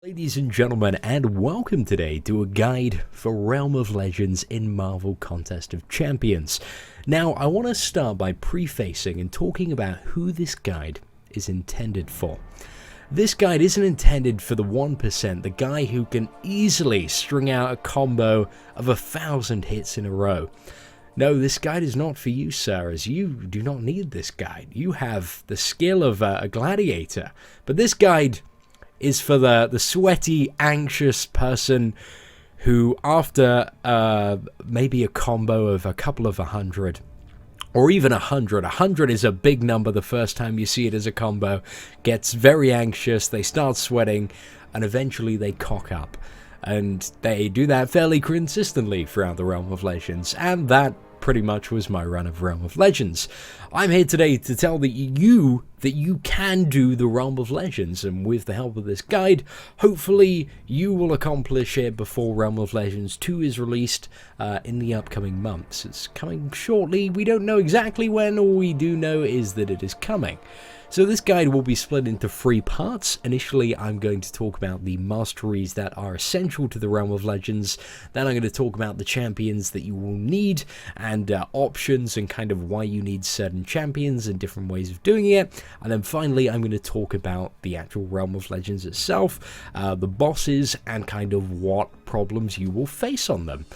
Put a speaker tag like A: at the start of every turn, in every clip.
A: Ladies and gentlemen, and welcome today to a guide for Realm of Legends in Marvel Contest of Champions. Now, I want to start by prefacing and talking about who this guide is intended for. This guide isn't intended for the 1%, the guy who can easily string out a combo of 1,000 hits in a row. No, this guide is not for you, sir, as you do not need this guide. You have the skill of a gladiator, but this guide is for the sweaty, anxious person who, after maybe a combo of a couple of 100, or even 100, 100 is a big number the first time you see it as a combo, gets very anxious, they start sweating, and eventually they cock up. And they do that fairly consistently throughout the Realm of Legends, and that pretty much was my run of Realm of Legends. I'm here today to tell you that you can do the Realm of Legends, and with the help of this guide, hopefully you will accomplish it before Realm of Legends 2 is released in the upcoming months. It's coming shortly. We don't know exactly when, all we do know is that it is coming. So this guide will be split into 3 parts. Initially, I'm going to talk about the masteries that are essential to the Realm of Legends. Then I'm going to talk about the champions that you will need and options and kind of why you need certain champions and different ways of doing it. And then finally, I'm going to talk about the actual Realm of Legends itself, the bosses, and kind of what problems you will face on them.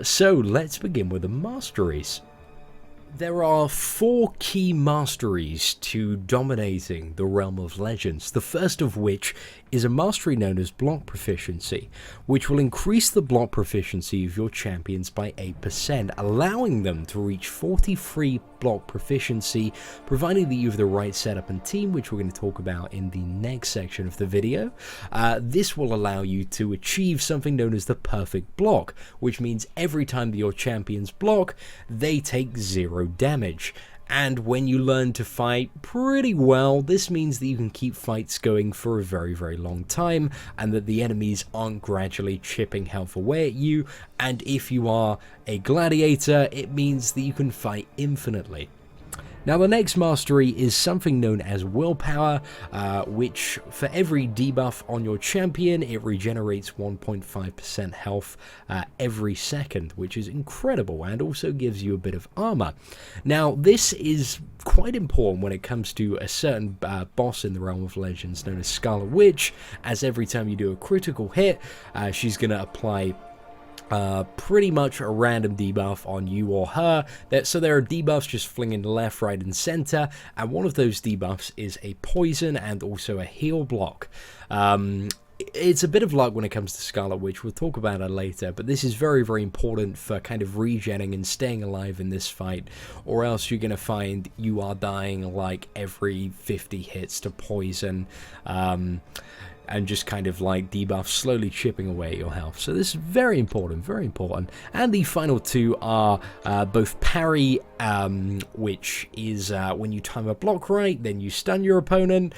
A: So let's begin with the masteries. There are 4 key masteries to dominating the Realm of Legends, the first of which is a mastery known as block proficiency, which will increase the block proficiency of your champions by 8%, allowing them to reach 43 block proficiency, providing that you have the right setup and team, which we're going to talk about in the next section of the video. This will allow you to achieve something known as the perfect block, which means every time that your champions block, they take 0 damage. And when you learn to fight pretty well, this means that you can keep fights going for a very, very long time, and that the enemies aren't gradually chipping health away at you. And if you are a gladiator, it means that you can fight infinitely. Now, the next mastery is something known as willpower, which for every debuff on your champion, it regenerates 1.5% health every second, which is incredible and also gives you a bit of armor. Now, this is quite important when it comes to a certain boss in the Realm of Legends known as Scarlet Witch, as every time you do a critical hit, she's going to apply pretty much a random debuff on you or her. So there are debuffs just flinging left, right, and center, and one of those debuffs is a poison and also a heal block. It's a bit of luck when it comes to Scarlet Witch, we'll talk about it later, but this is very, very important for kind of regenning and staying alive in this fight, or else you're going to find you are dying like every 50 hits to poison, and just kind of like debuffs slowly chipping away at your health. So this is very important, very important. And the final 2 are both parry, which is when you time a block right, then you stun your opponent.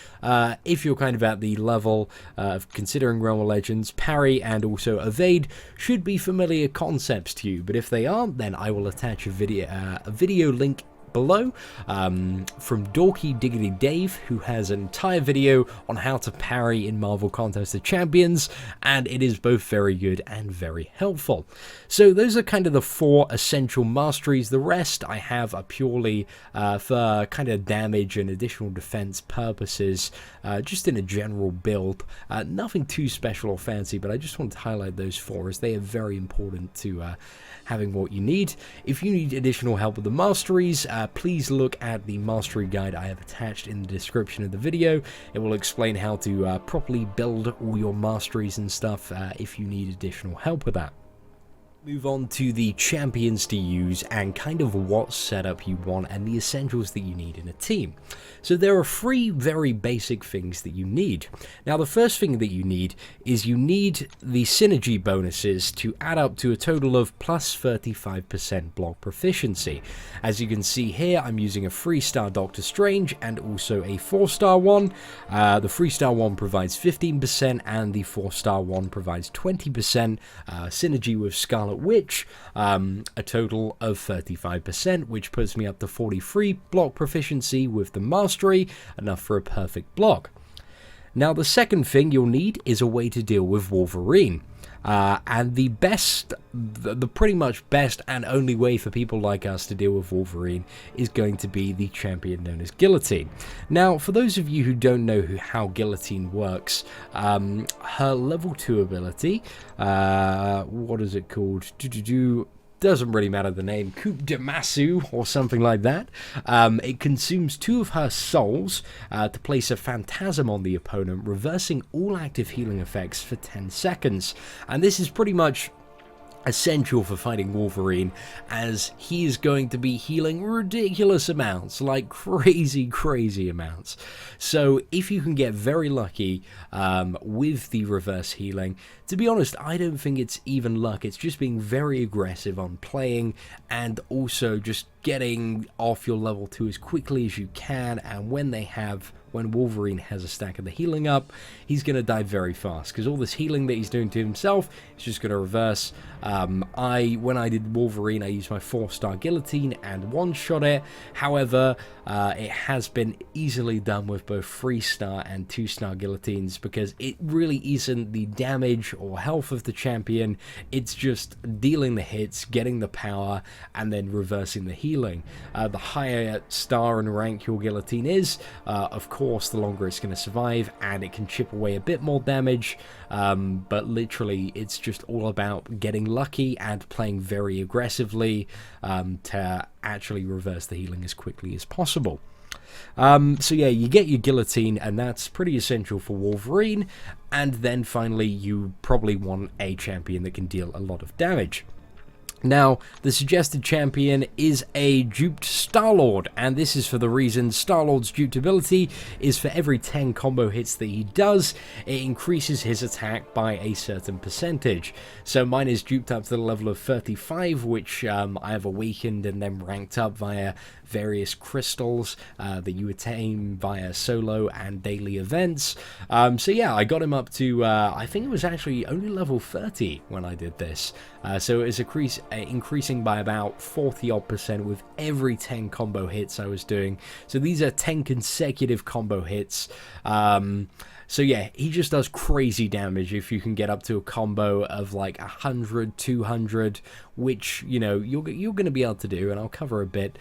A: If you're kind of at the level of considering Realm of Legends, parry and also evade should be familiar concepts to you. But if they aren't, then I will attach a video link below from Dorky Diggity Dave, who has an entire video on how to parry in Marvel Contest of Champions, and it is both very good and very helpful. So those are kind of the 4 essential masteries. The rest I have are purely for kind of damage and additional defense purposes, just in a general build. Nothing too special or fancy, but I just want to highlight those 4 as they are very important to having what you need. If you need additional help with the masteries, please look at the mastery guide I have attached in the description of the video. It will explain how to properly build all your masteries and stuff if you need additional help with that. Move on to the champions to use and kind of what setup you want and the essentials that you need in a team. So there are 3 very basic things that you need. Now, the first thing that you need is you need the synergy bonuses to add up to a total of plus 35% block proficiency. As you can see here, I'm using a 3-star Doctor Strange and also a 4-star one. The 3-star one provides 15% and the 4-star one provides 20% synergy with Scarlet Witch, a total of 35%, which puts me up to 43 block proficiency with the mastery, enough for a perfect block. Now, the second thing you'll need is a way to deal with Wolverine. And the pretty much best and only way for people like us to deal with Wolverine is going to be the champion known as Guillotine. Now, for those of you who don't know how Guillotine works, her level 2 ability, what is it called? Doesn't really matter the name, Coup de Massue or something like that. It consumes 2 of her souls to place a phantasm on the opponent, reversing all active healing effects for 10 seconds. And this is pretty much essential for fighting Wolverine, as he is going to be healing ridiculous amounts, like crazy amounts. So if you can get very lucky with the reverse healing, to be honest, I don't think it's even luck, it's just being very aggressive on playing and also just getting off your level 2 as quickly as you can. And when Wolverine has a stack of the healing up, he's going to die very fast, because all this healing that he's doing to himself is just going to reverse. When I did Wolverine, I used my 4-star Guillotine and one-shot it. However, it has been easily done with both 3-star and 2-star Guillotines, because it really isn't the damage or health of the champion, it's just dealing the hits, getting the power, and then reversing the healing. The higher star and rank your Guillotine is, of course, the longer it's going to survive, and it can chip away a bit more damage, but literally it's just all about getting lucky and playing very aggressively to actually reverse the healing as quickly as possible. So yeah, you get your Guillotine, and that's pretty essential for Wolverine, and then finally you probably want a champion that can deal a lot of damage. Now, the suggested champion is a duped Star-Lord, and this is for the reason Star-Lord's duped ability is for every 10 combo hits that he does, it increases his attack by a certain percentage. So mine is duped up to the level of 35, which I have awakened and then ranked up via various crystals that you attain via solo and daily events. So yeah, I got him up to, I think it was actually only level 30 when I did this. So it was increasing by about 40% with every 10 combo hits I was doing. So these are 10 consecutive combo hits. So yeah, he just does crazy damage if you can get up to a combo of like 100, 200, which, you know, you're going to be able to do, and I'll cover a bit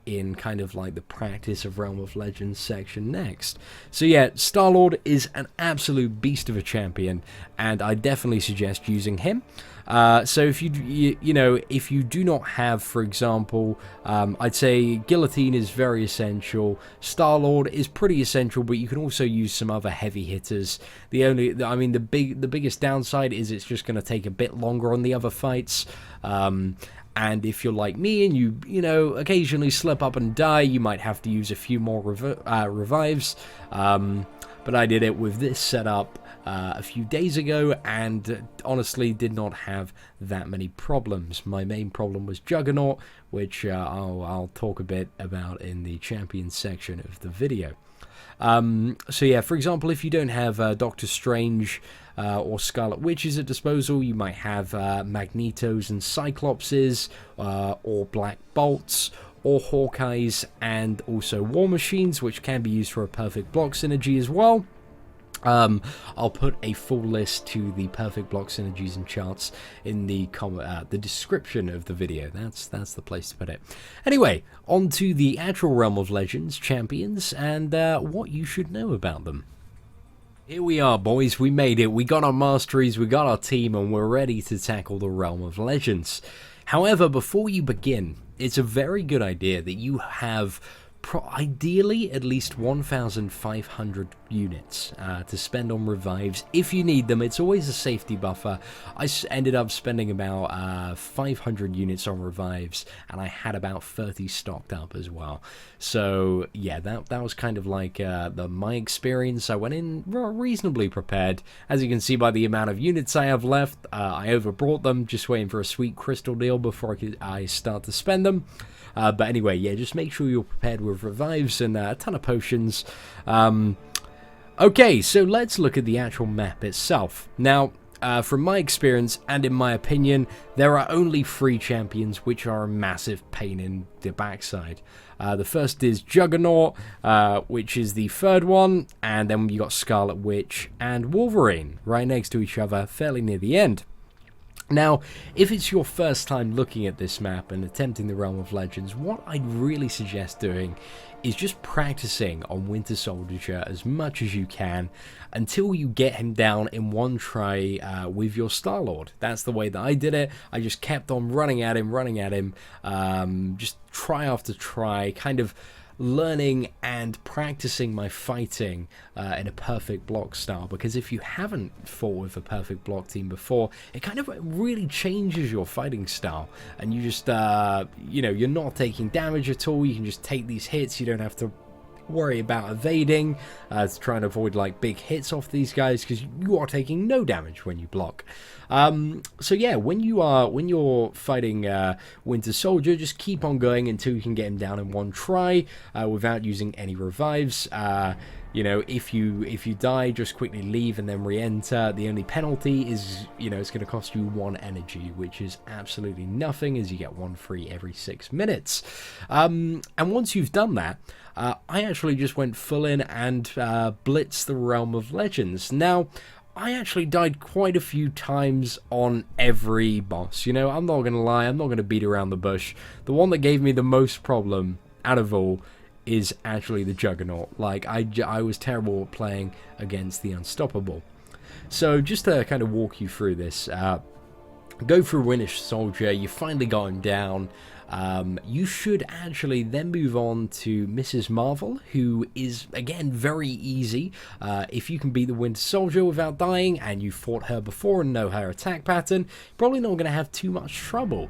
A: in kind of like the practice of Realm of Legends section next. So yeah, Star-Lord is an absolute beast of a champion, and I definitely suggest using him. So if if you do not have, for example, I'd say Guillotine is very essential, Star-Lord is pretty essential, but you can also use some other heavy hitters. The biggest downside is it's just going to take a bit longer on the other fights. And if you're like me and you occasionally slip up and die, you might have to use a few more revives. But I did it with this setup a few days ago, and honestly did not have that many problems. My main problem was Juggernaut, which I'll talk a bit about in the champions section of the video. So yeah, for example, if you don't have Doctor Strange or Scarlet Witches at disposal, you might have Magnetos and Cyclopses, or Black Bolts, or Hawkeyes, and also War Machines, which can be used for a perfect block synergy as well. I'll put a full list to the perfect block synergies and charts in the description of the video. That's the place to put it. Anyway, on to the actual Realm of Legends champions and what you should know about them. Here we are, boys, we made it. We got our masteries, we got our team, and we're ready to tackle the Realm of Legends. However, before you begin, it's a very good idea that you have ideally at least 1,500 units to spend on revives if you need them. It's always a safety buffer. I ended up spending about 500 units on revives, and I had about 30 stocked up as well. So yeah, that was kind of like my experience. I went in reasonably prepared. As you can see by the amount of units I have left, I overbrought them, just waiting for a sweet crystal deal before I start to spend them. But anyway, yeah, just make sure you're prepared with revives and a ton of potions. Okay, so let's look at the actual map itself. Now, from my experience and in my opinion, there are only 3 champions which are a massive pain in the backside. The first is Juggernaut, which is the third one, and then you got Scarlet Witch and Wolverine right next to each other, fairly near the end. Now, if it's your first time looking at this map and attempting the Realm of Legends, what I'd really suggest doing is just practicing on Winter Soldier as much as you can until you get him down in one try with your Star-Lord. That's the way that I did it. I just kept on running at him, just try after try, kind of learning and practicing my fighting in a perfect block style, because if you haven't fought with a perfect block team before, it kind of really changes your fighting style, and you just you know, you're not taking damage at all. You can just take these hits. You don't have to worry about evading to try and avoid like big hits off these guys, because you are taking no damage when you block. So yeah, when you're fighting Winter Soldier, just keep on going until you can get him down in one try without using any revives. You know, if you die, just quickly leave and then re-enter. The only penalty is, you know, it's going to cost you 1 energy, which is absolutely nothing, as you get 1 free every 6 minutes. And once you've done that, I actually just went full in and blitzed the Realm of Legends. Now, I actually died quite a few times on every boss. You know, I'm not going to lie, I'm not going to beat around the bush. The one that gave me the most problem out of all is actually the Juggernaut. Like, I was terrible at playing against the Unstoppable. So just to kind of walk you through this, go through Winter Soldier, you finally got him down. You should actually then move on to Mrs. Marvel, who is, again, very easy. If you can beat the Winter Soldier without dying, and you fought her before and know her attack pattern, probably not going to have too much trouble.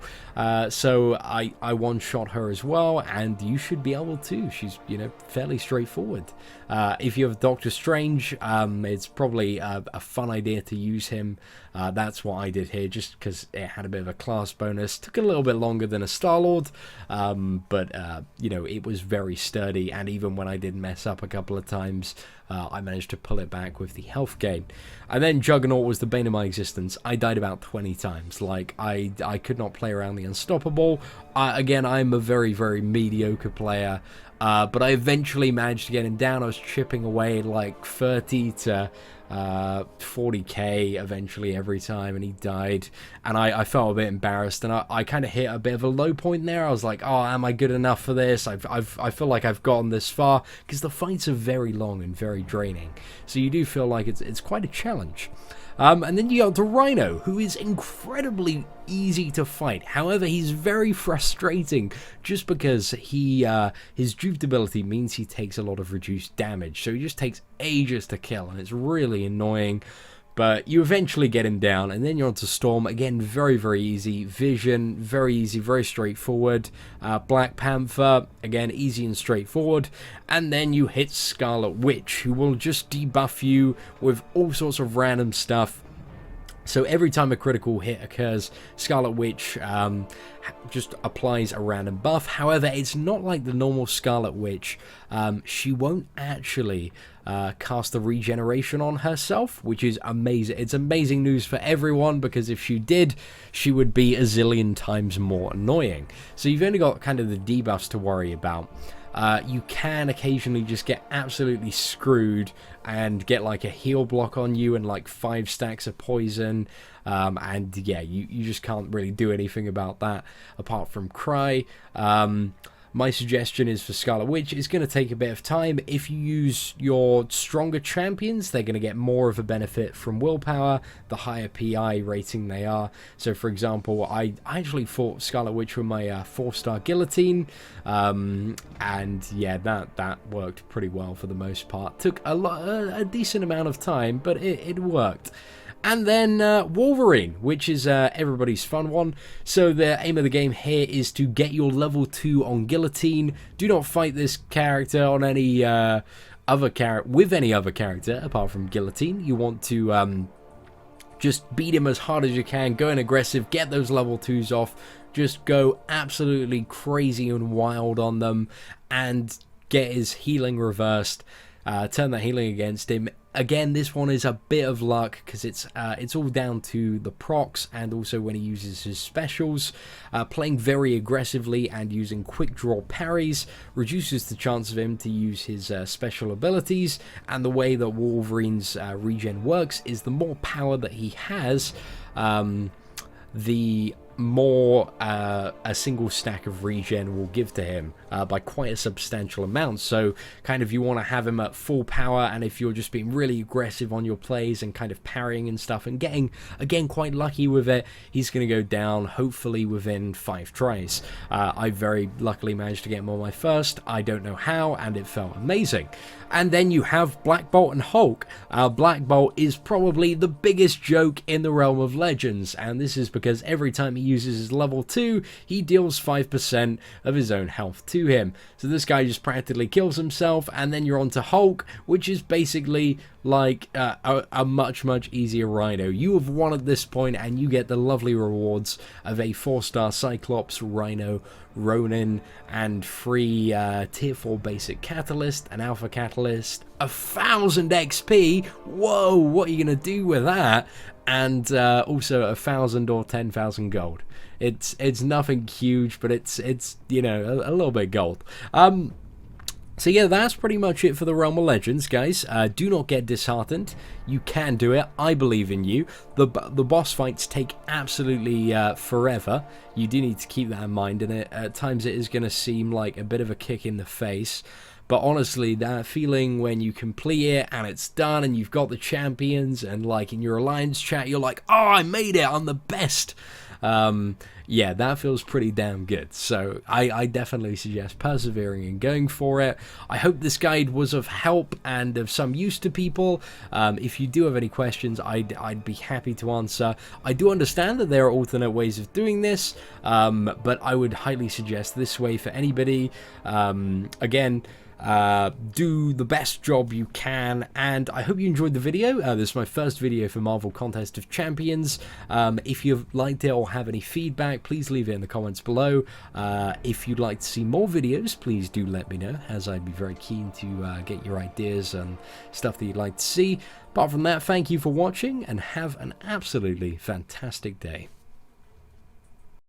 A: So I one-shot her as well, and you should be able to. She's, you know, fairly straightforward. If you have Doctor Strange, it's probably a fun idea to use him. That's what I did here, just because it had a bit of a class bonus. Took a little bit longer than a Star-Lord, but you know, it was very sturdy, and even when I did mess up a couple of times, I managed to pull it back with the health gain. And then Juggernaut was the bane of my existence. I died about 20 times. Like, I could not play around the Unstoppable. Again, I'm a very, very mediocre player. But I eventually managed to get him down. I was chipping away like 30 to 40k eventually every time, and he died, and I felt a bit embarrassed, and I kind of hit a bit of a low point there. I was like, oh, am I good enough for this? I feel like I've gotten this far, because the fights are very long and very draining, so you do feel like it's quite a challenge. And then you go to Rhino, who is incredibly easy to fight. However, he's very frustrating, just because his duped ability means he takes a lot of reduced damage, so he just takes ages to kill, and it's really annoying. But you eventually get him down, and then you're on to Storm. Again, very, very easy. Vision, very easy, very straightforward. Black Panther, again, easy and straightforward. And then you hit Scarlet Witch, who will just debuff you with all sorts of random stuff. So every time a critical hit occurs, Scarlet Witch just applies a random buff. However, it's not like the normal Scarlet Witch. She won't actually cast the regeneration on herself, which is amazing. It's amazing news for everyone, because if she did, she would be a zillion times more annoying. So you've only got kind of the debuffs to worry about. You can occasionally just get absolutely screwed and get like a heal block on you and like 5 stacks of poison, and yeah, you just can't really do anything about that apart from cry. My suggestion is for Scarlet Witch, it's going to take a bit of time. If you use your stronger champions, they're going to get more of a benefit from willpower, the higher PI rating they are. So for example, I actually fought Scarlet Witch with my 4-star Guillotine, and yeah, that worked pretty well for the most part. Took a decent amount of time, but it worked. And then Wolverine, which is everybody's fun one. So the aim of the game here is to get your level 2 on Guillotine. Do not fight this character on any other character apart from Guillotine. You want to just beat him as hard as you can, go in aggressive, get those level 2s off, just go absolutely crazy and wild on them, and get his healing reversed. Turn that healing against him. Again, this one is a bit of luck because it's all down to the procs and also when he uses his specials. Playing very aggressively and using quick draw parries reduces the chance of him to use his special abilities, and the way that Wolverine's regen works is the more power that he has, the more a single stack of regen will give to him by quite a substantial amount. So kind of you want to have him at full power, and if you're just being really aggressive on your plays and kind of parrying and stuff and getting again quite lucky with it, he's going to go down hopefully within 5 tries. I very luckily managed to get him on my first. I don't know how, and it felt amazing. And then you have Black Bolt and Hulk. Black Bolt is probably the biggest joke in the realm of Legends, and this is because every time he uses his level 2, he deals 5% of his own health to him. So this guy just practically kills himself, and then you're on to Hulk, which is basically like a much easier Rhino. You have won at this point, and you get the lovely rewards of a 4-star Cyclops, Rhino, Ronin, and free tier 4 basic catalyst, an alpha catalyst, 1000 XP. Whoa, what are you gonna do with that? And also 1,000 or 10,000 gold. It's nothing huge, but it's you know, a little bit gold. So yeah, that's pretty much it for the Realm of Legends, guys. Do not get disheartened. You can do it. I believe in you. The boss fights take absolutely forever. You do need to keep that in mind, and at times it is going to seem like a bit of a kick in the face. But honestly, that feeling when you complete it and it's done and you've got the champions, and like in your alliance chat, you're like, oh, I made it, I'm the best. Yeah, that feels pretty damn good. So I definitely suggest persevering and going for it. I hope this guide was of help and of some use to people. If you do have any questions, I'd be happy to answer. I do understand that there are alternate ways of doing this, but I would highly suggest this way for anybody. Again, do the best job you can, and I hope you enjoyed the video. This is my first video for Marvel Contest of Champions. If you've liked it or have any feedback, please leave it in the comments below. If you'd like to see more videos, please do let me know, as I'd be very keen to get your ideas and stuff that you'd like to see. Apart from that, thank you for watching and have an absolutely fantastic day.